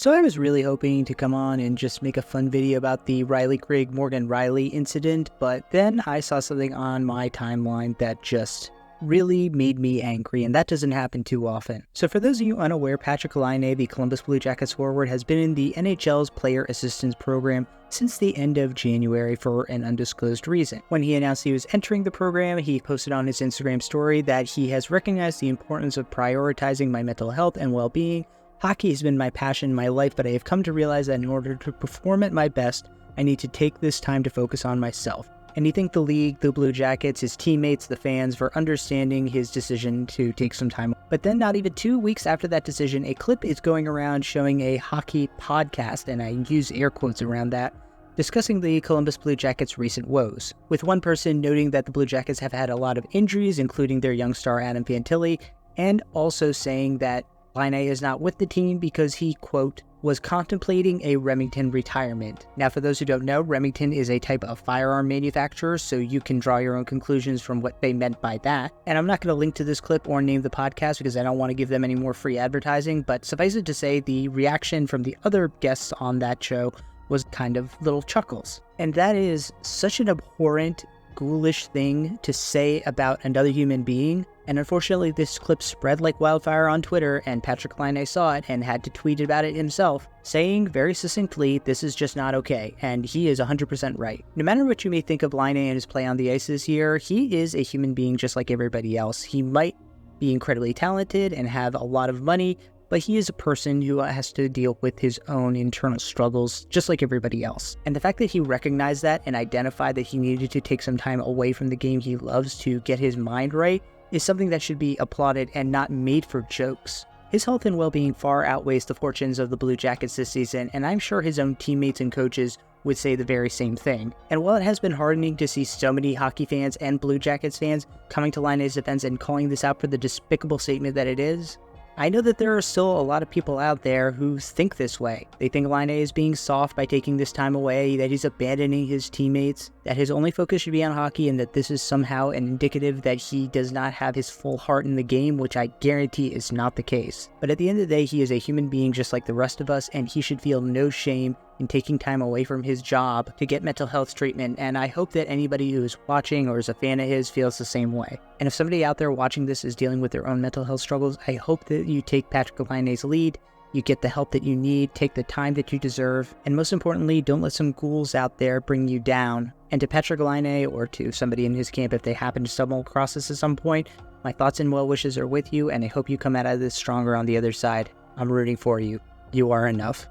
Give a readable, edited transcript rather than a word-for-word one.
So I was really hoping to come on and just make a fun video about the Riley Craig Morgan Riley incident, but then I saw something on my timeline that just really made me angry, and that doesn't happen too often. So for those of you unaware, Patrik Laine, the Columbus Blue Jackets forward, has been in the NHL's Player Assistance Program since the end of January for an undisclosed reason. When he announced he was entering the program, he posted on his Instagram story that he has recognized the importance of prioritizing my mental health and well-being. Hockey has been my passion in my life, but I have come to realize that in order to perform at my best, I need to take this time to focus on myself. And he thanked the league, the Blue Jackets, his teammates, the fans for understanding his decision to take some time. But then not even 2 weeks after that decision, a clip is going around showing a hockey podcast, and I use air quotes around that, discussing the Columbus Blue Jackets' recent woes, with one person noting that the Blue Jackets have had a lot of injuries, including their young star Adam Fantilli, and also saying that Laine is not with the team because he, quote, was contemplating a Remington retirement. Now, for those who don't know, Remington is a type of firearm manufacturer, so you can draw your own conclusions from what they meant by that. And I'm not going to link to this clip or name the podcast because I don't want to give them any more free advertising, but suffice it to say, the reaction from the other guests on that show was kind of little chuckles. And that is such an abhorrent, ghoulish thing to say about another human being. And unfortunately, this clip spread like wildfire on Twitter, and Patrik Laine saw it and had to tweet about it himself, saying very succinctly, this is just not okay, and he is 100% right. No matter what you may think of Laine and his play on the ice this year, he is a human being just like everybody else. He might be incredibly talented and have a lot of money, but he is a person who has to deal with his own internal struggles, just like everybody else. And the fact that he recognized that and identified that he needed to take some time away from the game he loves to get his mind right is something that should be applauded and not made for jokes. His health and well-being far outweighs the fortunes of the Blue Jackets this season, and I'm sure his own teammates and coaches would say the very same thing. And while it has been heartening to see so many hockey fans and Blue Jackets fans coming to Laine's defense and calling this out for the despicable statement that it is, I know that there are still a lot of people out there who think this way. They think Laine is being soft by taking this time away, that he's abandoning his teammates, that his only focus should be on hockey, and that this is somehow an indicative that he does not have his full heart in the game, which I guarantee is not the case. But at the end of the day, he is a human being just like the rest of us, and he should feel no shame in taking time away from his job to get mental health treatment, and I hope that anybody who is watching or is a fan of his feels the same way. And if somebody out there watching this is dealing with their own mental health struggles, I hope that you take Patrik Laine's lead, you get the help that you need, take the time that you deserve, and most importantly, don't let some ghouls out there bring you down. And to Patrik Laine, or to somebody in his camp if they happen to stumble across this at some point, my thoughts and well wishes are with you, and I hope you come out of this stronger on the other side. I'm rooting for you. You are enough.